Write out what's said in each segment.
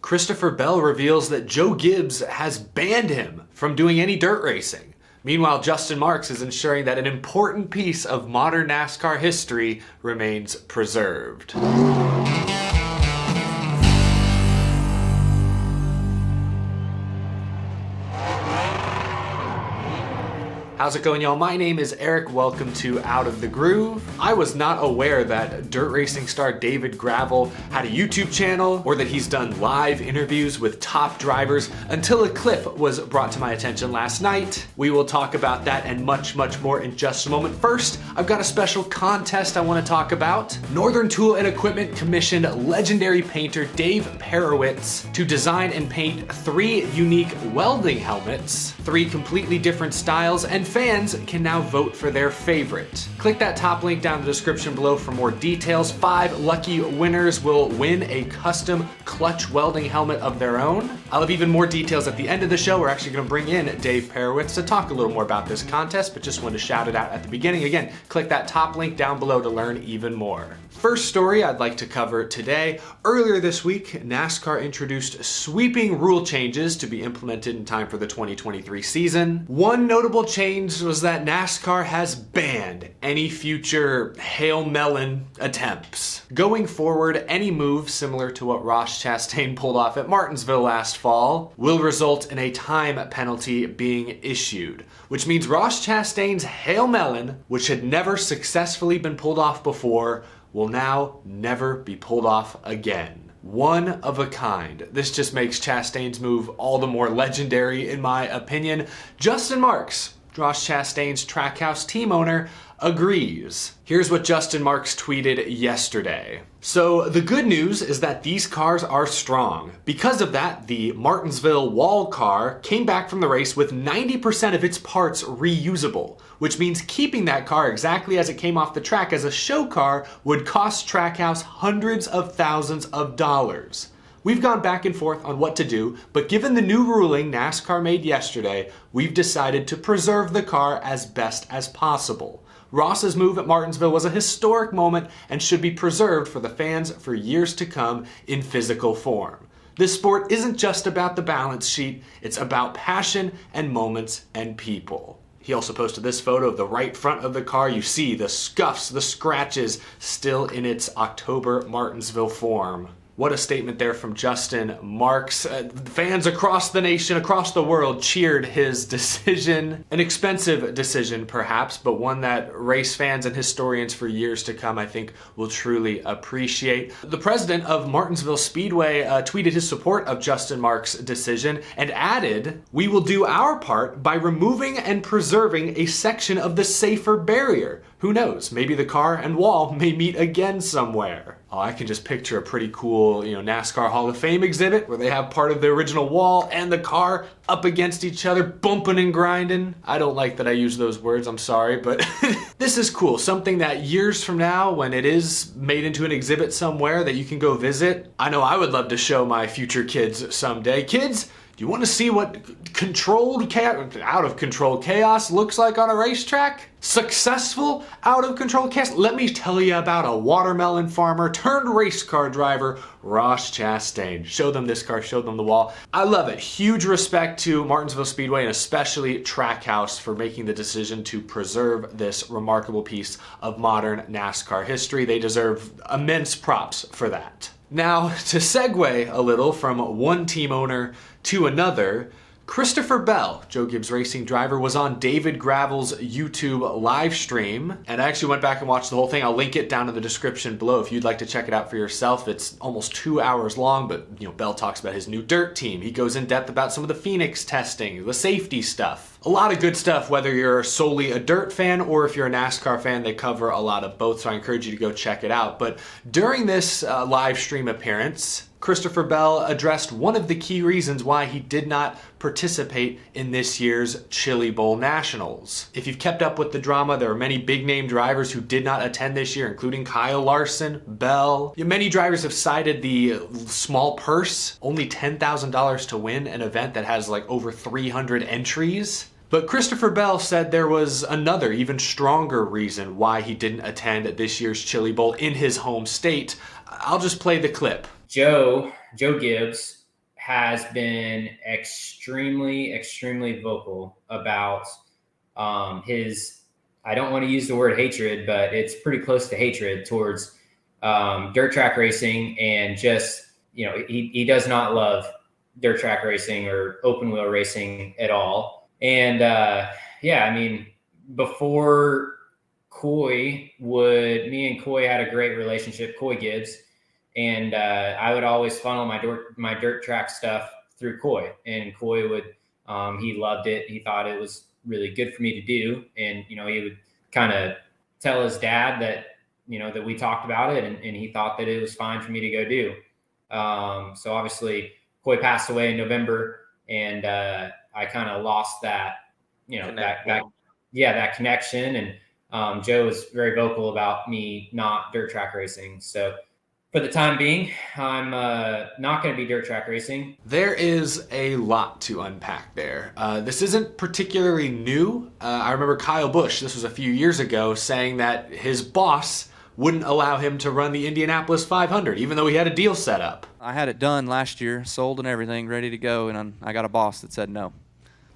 Christopher Bell reveals that Joe Gibbs has banned him from doing any dirt racing. Meanwhile, Justin Marks is ensuring that an important piece of modern NASCAR history remains preserved. How's it going, y'all? My name is Eric. Welcome to Out of the Groove. I was not aware that dirt racing star David Gravel had a YouTube channel or that he's done live interviews with top drivers until a clip was brought to my attention last night. We will talk about that and much more in just a moment. First, I've got a special contest I want to talk about. Northern Tool and Equipment commissioned legendary painter Dave Perowitz to design and paint 3 unique welding helmets, 3 completely different styles, and fans can now vote for their favorite. Click that top link down in the description below for more details. 5 lucky winners will win a custom clutch welding helmet of their own. I'll have even more details at the end of the show. We're actually going to bring in Dave Perowitz to talk a little more about this contest, but just wanted to shout it out at the beginning. Again, click that top link down below to learn even more. First story I'd like to cover today. Earlier this week, NASCAR introduced sweeping rule changes to be implemented in time for the 2023 season. One notable change was that NASCAR has banned any future Hail Melon attempts. Going forward, any move similar to what Ross Chastain pulled off at Martinsville last fall will result in a time penalty being issued, which means Ross Chastain's Hail Melon, which had never successfully been pulled off before, will now never be pulled off again. One of a kind. This just makes Chastain's move all the more legendary in my opinion. Justin Marks, Ross Chastain's Trackhouse team owner, agrees. Here's what Justin Marks tweeted yesterday. So the good news is that these cars are strong. Because of that, the Martinsville wall car came back from the race with 90% of its parts reusable, which means keeping that car exactly as it came off the track as a show car would cost Trackhouse hundreds of thousands of dollars. We've gone back and forth on what to do, but given the new ruling NASCAR made yesterday, we've decided to preserve the car as best as possible. Ross's move at Martinsville was a historic moment and should be preserved for the fans for years to come in physical form. This sport isn't just about the balance sheet, it's about passion and moments and people. He also posted this photo of the right front of the car. You see the scuffs, the scratches, still in its October Martinsville form. What a statement there from Justin Marks. Fans across the nation, across the world cheered his decision. An expensive decision perhaps, but one that race fans and historians for years to come I think will truly appreciate. The president of Martinsville Speedway tweeted his support of Justin Marks' decision and added, "We will do our part by removing and preserving a section of the safer barrier. Who knows, maybe the car and wall may meet again somewhere." Oh, I can just picture a pretty cool, NASCAR Hall of Fame exhibit where they have part of the original wall and the car up against each other, bumping and grinding. I don't like that I use those words, I'm sorry, but this is cool. Something that years from now, when it is made into an exhibit somewhere that you can go visit, I know I would love to show my future kids someday. Kids, do you want to see what controlled chaos, out of control chaos looks like on a racetrack? Successful out of control chaos? Let me tell you about a watermelon farmer turned race car driver, Ross Chastain. Show them this car, show them the wall. I love it. Huge respect to Martinsville Speedway and especially Trackhouse for making the decision to preserve this remarkable piece of modern NASCAR history. They deserve immense props for that. Now, to segue a little from one team owner to another, Christopher Bell, Joe Gibbs racing driver, was on David Gravel's YouTube live stream, and I actually went back and watched the whole thing. I'll link it down in the description below if you'd like to check it out for yourself. It's almost 2 hours long, but Bell talks about his new dirt team. He goes in depth about some of the Phoenix testing, the safety stuff. A lot of good stuff, whether you're solely a dirt fan or if you're a NASCAR fan. They cover a lot of both, so I encourage you to go check it out. But during this live stream appearance, Christopher Bell addressed one of the key reasons why he did not participate in this year's Chili Bowl Nationals. If you've kept up with the drama, there are many big name drivers who did not attend this year, including Kyle Larson, Bell. Many drivers have cited the small purse, only $10,000 to win an event that has like over 300 entries. But Christopher Bell said there was another, even stronger reason why he didn't attend this year's Chili Bowl in his home state. I'll just play the clip. Joe Gibbs has been extremely, extremely vocal about his, I don't want to use the word hatred, but it's pretty close to hatred towards dirt track racing, and just, he does not love dirt track racing or open wheel racing at all. And before me and Coy had a great relationship, Coy Gibbs, and I would always funnel my dirt track stuff through Coy, and Coy would, he loved it. He thought it was really good for me to do. And, he would kind of tell his dad that, that we talked about it, and he thought that it was fine for me to go do. So obviously Coy passed away in November, and I kind of lost that, that connection. And Joe was very vocal about me not dirt track racing. So for the time being, I'm not going to be dirt track racing. There is a lot to unpack there. This isn't particularly new. I remember Kyle Busch, this was a few years ago, saying that his boss wouldn't allow him to run the Indianapolis 500, even though he had a deal set up. I had it done last year, sold and everything, ready to go, and I got a boss that said no.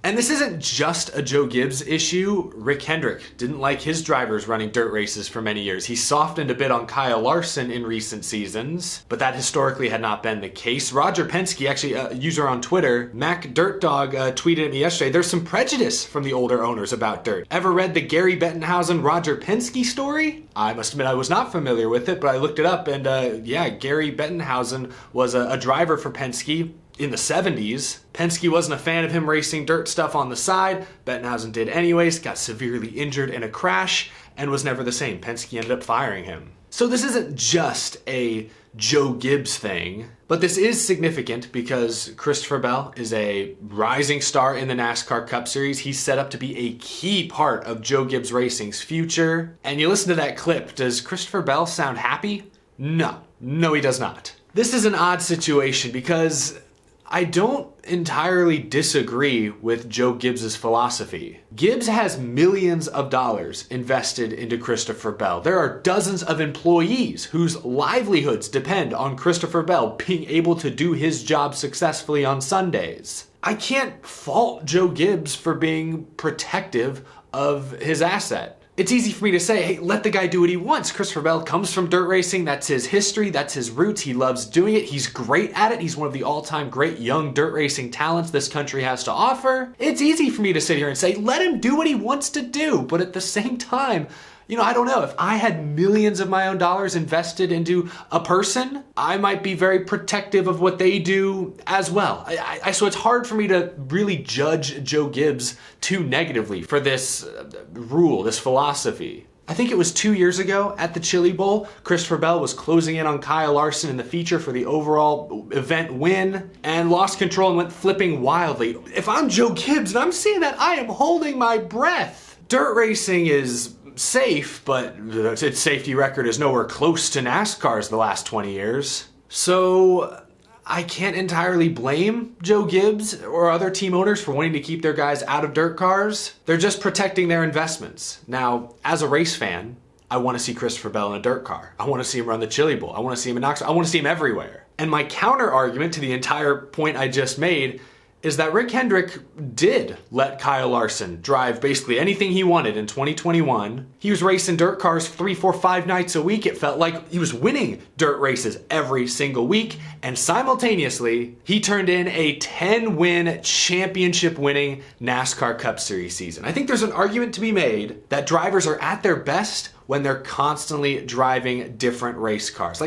And this isn't just a Joe Gibbs issue. Rick Hendrick didn't like his drivers running dirt races for many years. He softened a bit on Kyle Larson in recent seasons, but that historically had not been the case. Roger Penske, actually a user on Twitter, Mac Dirt Dog, tweeted at me yesterday, there's some prejudice from the older owners about dirt. Ever read the Gary Bettenhausen Roger Penske story? I must admit I was not familiar with it, but I looked it up, and Gary Bettenhausen was a driver for Penske in the 70s. Penske wasn't a fan of him racing dirt stuff on the side. Bettenhausen did anyways, got severely injured in a crash, and was never the same. Penske ended up firing him. So this isn't just a Joe Gibbs thing, but this is significant because Christopher Bell is a rising star in the NASCAR Cup Series. He's set up to be a key part of Joe Gibbs Racing's future. And you listen to that clip, does Christopher Bell sound happy? No, he does not. This is an odd situation because I don't entirely disagree with Joe Gibbs' philosophy. Gibbs has millions of dollars invested into Christopher Bell. There are dozens of employees whose livelihoods depend on Christopher Bell being able to do his job successfully on Sundays. I can't fault Joe Gibbs for being protective of his asset. It's easy for me to say, hey, let the guy do what he wants. Christopher Bell comes from dirt racing. That's his history. That's his roots. He loves doing it. He's great at it. He's one of the all-time great young dirt racing talents this country has to offer. It's easy for me to sit here and say, let him do what he wants to do. But at the same time, I don't know. If I had millions of my own dollars invested into a person, I might be very protective of what they do as well. So it's hard for me to really judge Joe Gibbs too negatively for this rule, this philosophy. I think it was 2 years ago at the Chili Bowl, Christopher Bell was closing in on Kyle Larson in the feature for the overall event win and lost control and went flipping wildly. If I'm Joe Gibbs and I'm seeing that, I am holding my breath. Dirt racing is safe, but its safety record is nowhere close to NASCAR's the last 20 years. So I can't entirely blame Joe Gibbs or other team owners for wanting to keep their guys out of dirt cars. They're just protecting their investments. Now, as a race fan, I want to see Christopher Bell in a dirt car. I want to see him run the Chili Bowl. I want to see him in Knoxville. I want to see him everywhere. And my counter argument to the entire point I just made is that Rick Hendrick did let Kyle Larson drive basically anything he wanted in 2021. He was racing dirt cars 3, 4, 5 nights a week. It felt like he was winning dirt races every single week. And simultaneously, he turned in a 10-win, championship-winning NASCAR Cup Series season. I think there's an argument to be made that drivers are at their best when they're constantly driving different race cars.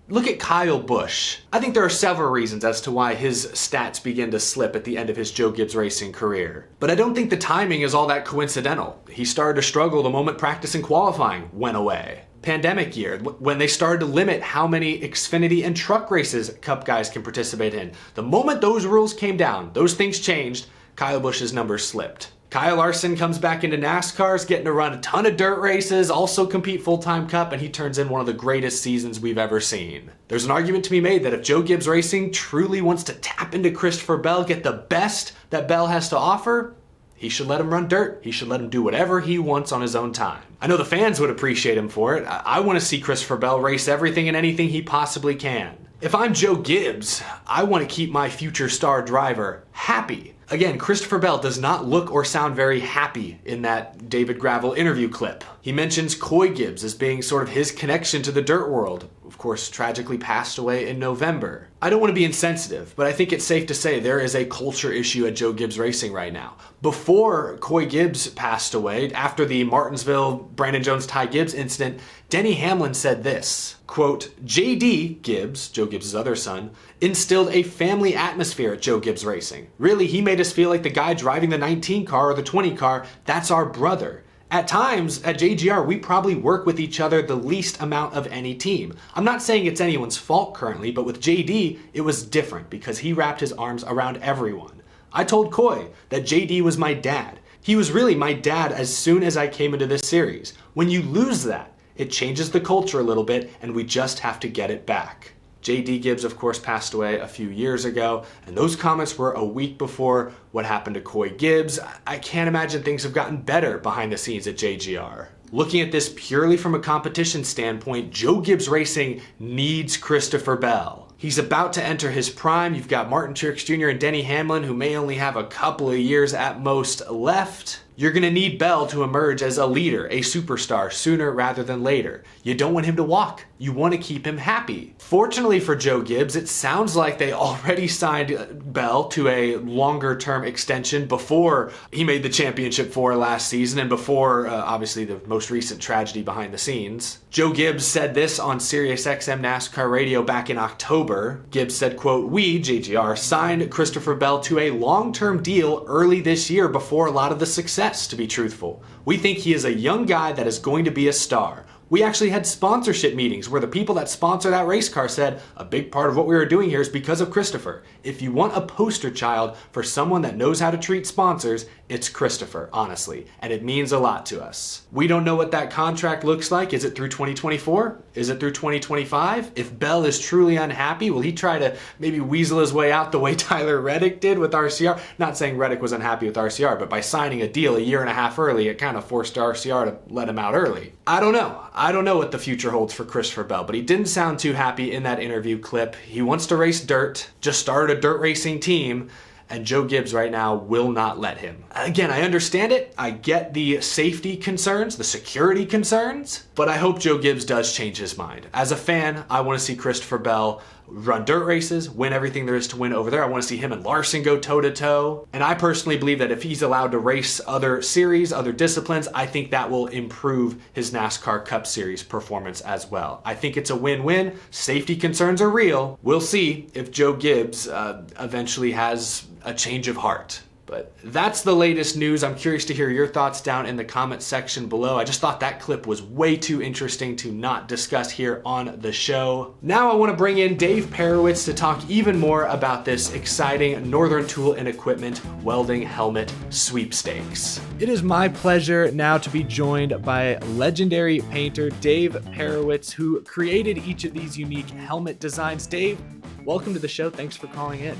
Look at Kyle Busch. I think there are several reasons as to why his stats begin to slip at the end of his Joe Gibbs Racing career. But I don't think the timing is all that coincidental. He started to struggle the moment practice and qualifying went away. Pandemic year, when they started to limit how many Xfinity and truck races Cup guys can participate in. The moment those rules came down, those things changed, Kyle Busch's numbers slipped. Kyle Larson comes back into NASCAR's getting to run a ton of dirt races, also compete full-time Cup, and he turns in one of the greatest seasons we've ever seen. There's an argument to be made that if Joe Gibbs Racing truly wants to tap into Christopher Bell, get the best that Bell has to offer, he should let him run dirt. He should let him do whatever he wants on his own time. I know the fans would appreciate him for it. I want to see Christopher Bell race everything and anything he possibly can. If I'm Joe Gibbs, I want to keep my future star driver happy. Again, Christopher Bell does not look or sound very happy in that David Gravel interview clip. He mentions Coy Gibbs as being sort of his connection to the dirt world. Of course, tragically passed away in November. I don't want to be insensitive, but I think it's safe to say there is a culture issue at Joe Gibbs Racing right now. Before Coy Gibbs passed away, after the Martinsville Brandon Jones-Ty Gibbs incident, Denny Hamlin said this, quote, JD Gibbs, Joe Gibbs' other son, instilled a family atmosphere at Joe Gibbs Racing. Really, he made us feel like the guy driving the 19 car or the 20 car, that's our brother. At times, at JGR, we probably work with each other the least amount of any team. I'm not saying it's anyone's fault currently, but with JD, it was different because he wrapped his arms around everyone. I told Coy that JD was my dad. He was really my dad as soon as I came into this series. When you lose that, it changes the culture a little bit, and we just have to get it back. JD Gibbs, of course, passed away a few years ago, and those comments were a week before what happened to Coy Gibbs. I can't imagine things have gotten better behind the scenes at JGR. Looking at this purely from a competition standpoint, Joe Gibbs Racing needs Christopher Bell. He's about to enter his prime. You've got Martin Truex Jr. and Denny Hamlin, who may only have a couple of years at most left. You're going to need Bell to emerge as a leader, a superstar, sooner rather than later. You don't want him to walk. You want to keep him happy. Fortunately for Joe Gibbs, it sounds like they already signed Bell to a longer-term extension before he made the championship four last season and before, obviously, the most recent tragedy behind the scenes. Joe Gibbs said this on SiriusXM NASCAR radio back in October. Gibbs said, quote, we, JGR, signed Christopher Bell to a long-term deal early this year before a lot of the success. To be truthful. We think he is a young guy that is going to be a star. We actually had sponsorship meetings where the people that sponsor that race car said a big part of what we were doing here is because of Christopher. If you want a poster child for someone that knows how to treat sponsors, it's Christopher, honestly, and it means a lot to us. We don't know what that contract looks like. Is it through 2024? Is it through 2025? If Bell is truly unhappy, will he try to maybe weasel his way out the way Tyler Reddick did with RCR? Not saying Reddick was unhappy with RCR, but by signing a deal a year and a half early, it kind of forced RCR to let him out early. I don't know. I don't know what the future holds for Christopher Bell, but he didn't sound too happy in that interview clip. He wants to race dirt, just started a dirt racing team, and Joe Gibbs right now will not let him. Again, I understand it. I get the safety concerns, the security concerns, but I hope Joe Gibbs does change his mind. As a fan, I want to see Christopher Bell run dirt races, win everything there is to win over there. I want to see him and Larson go toe-to-toe. And I personally believe that if he's allowed to race other series, other disciplines, I think that will improve his NASCAR Cup Series performance as well. I think it's a win-win. Safety concerns are real. We'll see if Joe Gibbs eventually has a change of heart. But that's the latest news. I'm curious to hear your thoughts down in the comment section below. I just thought that clip was way too interesting to not discuss here on the show. Now I want to bring in Dave Perowitz to talk even more about this exciting Northern Tool and Equipment welding helmet sweepstakes. It is my pleasure now to be joined by legendary painter Dave Perowitz, who created each of these unique helmet designs. Dave, welcome to the show. Thanks for calling in.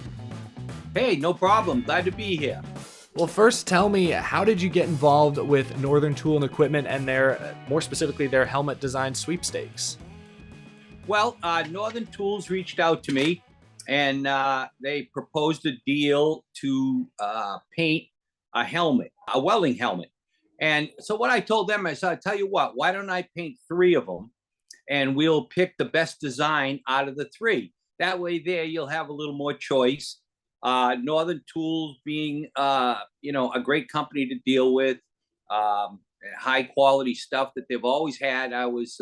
Hey, no problem. Glad to be here. Well, first tell me, how did you get involved with Northern Tool and Equipment and their, more specifically, their helmet design sweepstakes? Well, Northern Tools reached out to me and they proposed a deal to paint a helmet, a welding helmet. And so what I told them, I said, I'll tell you what, why don't I paint 3 of them and we'll pick the best design out of the 3. That way there you'll have a little more choice. Northern Tools being, a great company to deal with, high quality stuff that they've always had. I was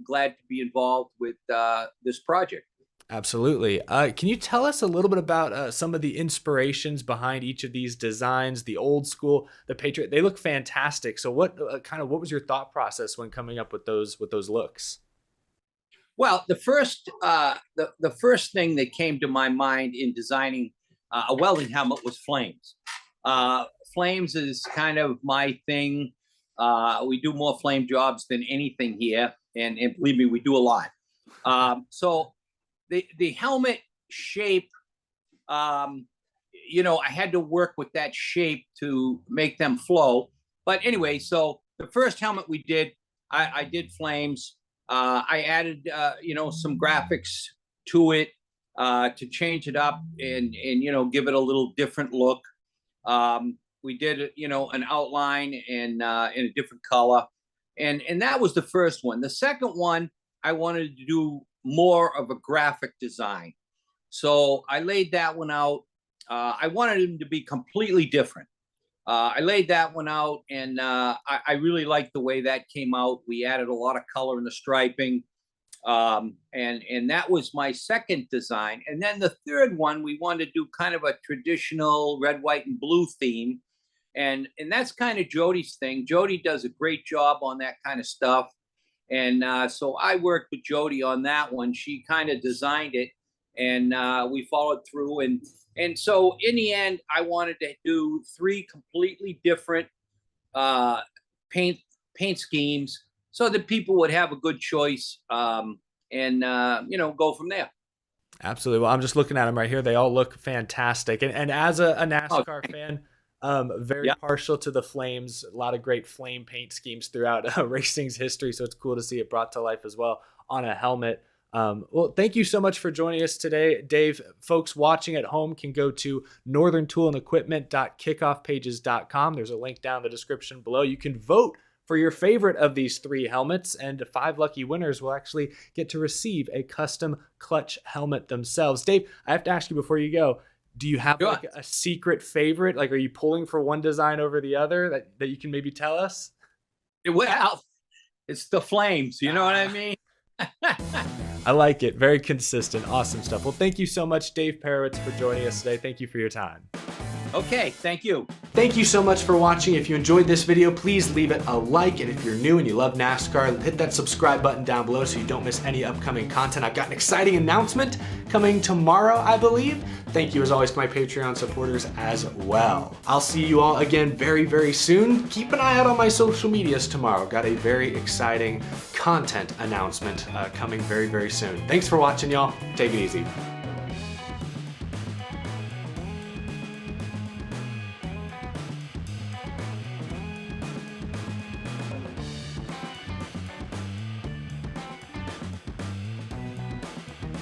glad to be involved with this project. Absolutely. Can you tell us a little bit about some of the inspirations behind each of these designs? The old school, the Patriot, they look fantastic. So what was your thought process when coming up with those looks? Well, the first thing that came to my mind in designing a welding helmet was flames. Flames is kind of my thing. We do more flame jobs than anything here. And believe me, we do a lot. So the helmet shape, I had to work with that shape to make them flow. But anyway, so the first helmet we did, I did flames. I added, some graphics to it. to change it up and give it a little different look. We did an outline and in a different color, and that was the first one. The second one, I wanted to do more of a graphic design, so I laid that one out. I wanted him to be completely different. I laid that one out, and I really liked the way that came out. We added a lot of color in the striping, and that was my second design. And then the third one, we wanted to do kind of a traditional red, white, and blue theme, and that's kind of Jody's thing. Jody does a great job on that kind of stuff, and so I worked with Jody on that one. She kind of designed it, and we followed through. And so in the end, I wanted to do 3 completely different paint schemes so that people would have a good choice, and go from there. Absolutely. Well, I'm just looking at them right here. They all look fantastic. And as a NASCAR fan, very partial to the flames. A lot of great flame paint schemes throughout racing's history. So it's cool to see it brought to life as well on a helmet. Well, thank you so much for joining us today, Dave. Folks watching at home can go to northerntoolandequipment.kickoffpages.com. There's a link down in the description below. You can vote for your favorite of these 3 helmets, and 5 lucky winners will actually get to receive a custom clutch helmet themselves. Dave, I have to ask you before you go, do you have like a secret favorite? Like, are you pulling for one design over the other that you can maybe tell us? Well, it's the flames. You know what I mean? I like it. Very consistent. Awesome stuff. Well, thank you so much, Dave Perowitz, for joining us today. Thank you for your time. Okay, thank you. Thank you so much for watching. If you enjoyed this video, please leave it a like. And if you're new and you love NASCAR, hit that subscribe button down below so you don't miss any upcoming content. I've got an exciting announcement coming tomorrow, I believe. Thank you as always to my Patreon supporters as well. I'll see you all again very, very soon. Keep an eye out on my social medias tomorrow. Got a very exciting content announcement coming very, very soon. Thanks for watching, y'all. Take it easy.